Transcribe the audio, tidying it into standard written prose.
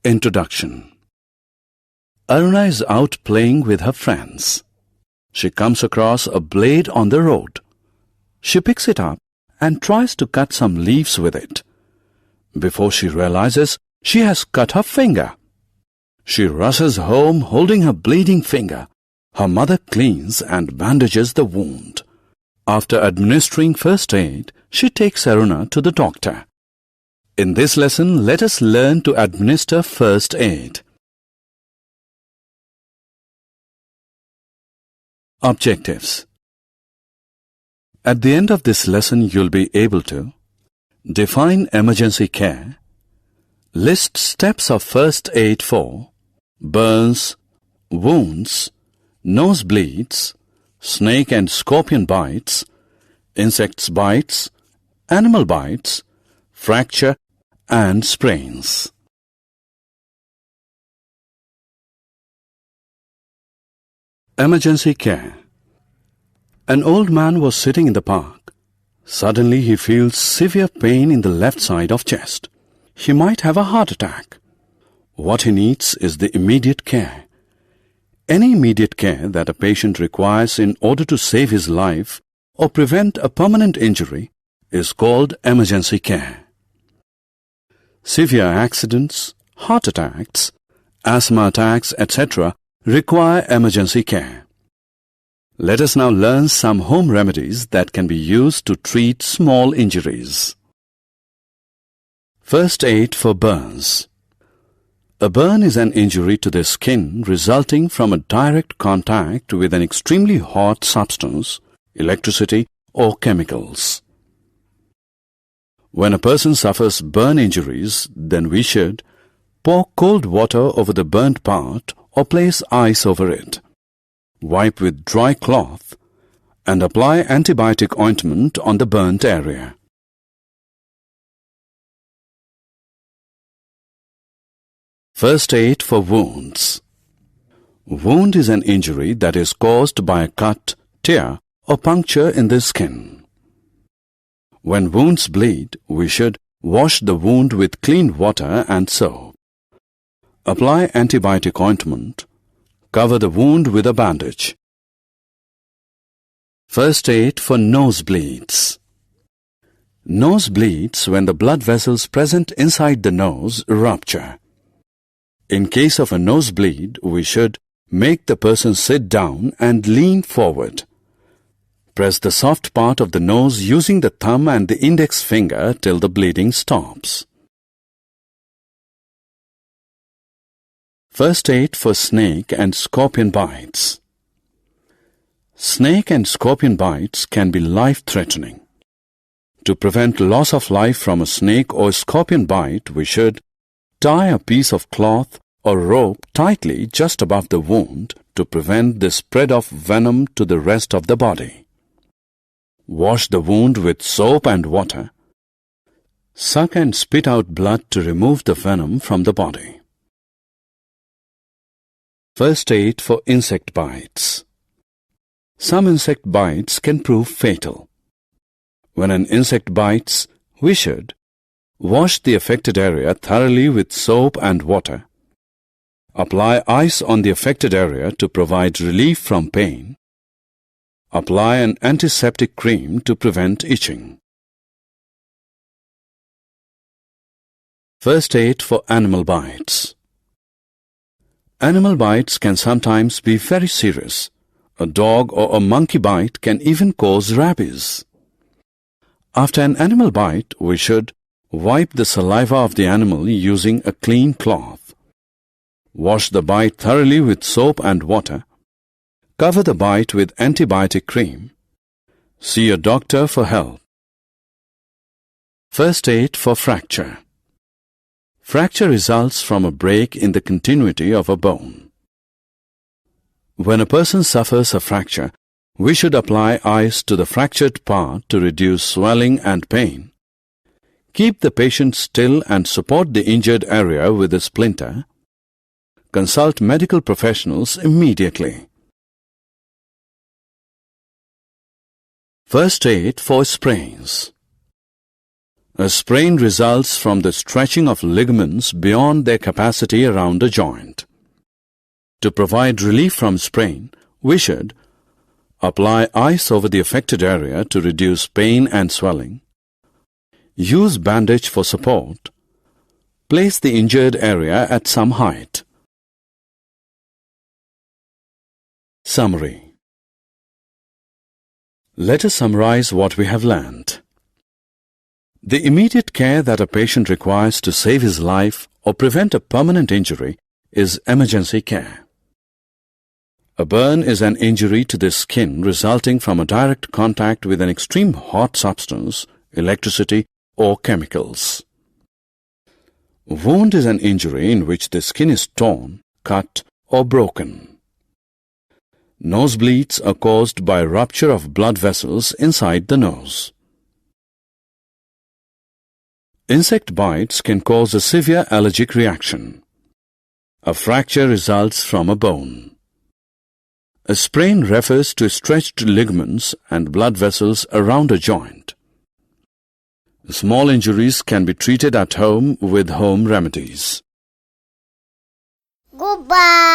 Introduction. Aruna is out playing with her friends. She comes across a blade on the road. She picks it up and tries to cut some leaves with it. Before she realizes, she has cut her finger. She rushes home holding her bleeding finger. Her mother cleans and bandages the wound. After administering first aid, she takes Aruna to the doctor. In this lesson, let us learn to administer first aid. Objectives. At the end of this lesson, you'll be able to define emergency care, list steps of first aid for burns, wounds, nosebleeds, snake and scorpion bites, insects bites, animal bites, fracture and sprains. Emergency care. An old man was sitting in the park. Suddenly he feels severe pain in the left side of chest. He might have a heart attack. What he needs is the immediate care. Any immediate care that a patient requires in order to save his life or prevent a permanent injury is called emergency care. Severe accidents, heart attacks, asthma attacks, etc. require emergency care. Let us now learn some home remedies that can be used to treat small injuries. First aid for burns. A burn is an injury to the skin resulting from a direct contact with an extremely hot substance, electricity, or chemicals. When a person suffers burn injuries, then we should pour cold water over the burnt part or place ice over it. Wipe with dry cloth and apply antibiotic ointment on the burnt area. First aid for wounds. Wound is an injury that is caused by a cut, tear, or puncture in the skin. When wounds bleed, we should wash the wound with clean water and soap. Apply antibiotic ointment. Cover the wound with a bandage. First aid for nosebleeds. Nose bleeds when the blood vessels present inside the nose rupture. In case of a nosebleed, we should make the person sit down and lean forward. Press the soft part of the nose using the thumb and the index finger till the bleeding stops. First aid for snake and scorpion bites. Snake and scorpion bites can be life-threatening. To prevent loss of life from a snake or scorpion bite, we should tie a piece of cloth or rope tightly just above the wound to prevent the spread of venom to the rest of the body. Wash the wound with soap and water. Suck and spit out blood to remove the venom from the body. First aid for insect bites. Some insect bites can prove fatal. When an insect bites, we should wash the affected area thoroughly with soap and water. Apply ice on the affected area to provide relief from pain. Apply an antiseptic cream to prevent itching. First aid for animal bites. Animal bites can sometimes be very serious. A dog or a monkey bite can even cause rabies. After an animal bite, we should wipe the saliva of the animal using a clean cloth. Wash the bite thoroughly with soap and water. Cover the bite with antibiotic cream. See a doctor for help. First aid for fracture. Fracture results from a break in the continuity of a bone. When a person suffers a fracture, we should apply ice to the fractured part to reduce swelling and pain. Keep the patient still and support the injured area with a splinter. Consult medical professionals immediately. First aid for sprains. A sprain results from the stretching of ligaments beyond their capacity around a joint. To provide relief from sprain, we should apply ice over the affected area to reduce pain and swelling, use bandage for support, place the injured area at some height. Summary. Let us summarize what we have learned. The immediate care that a patient requires to save his life or prevent a permanent injury is emergency care. A burn is an injury to the skin resulting from a direct contact with an extreme hot substance, electricity, or chemicals. A wound is an injury in which the skin is torn, cut, or broken. Nosebleeds are caused by rupture of blood vessels inside the nose. Insect bites can cause a severe allergic reaction. A fracture results from a bone. A sprain refers to stretched ligaments and blood vessels around a joint. Small injuries can be treated at home with home remedies. Goodbye.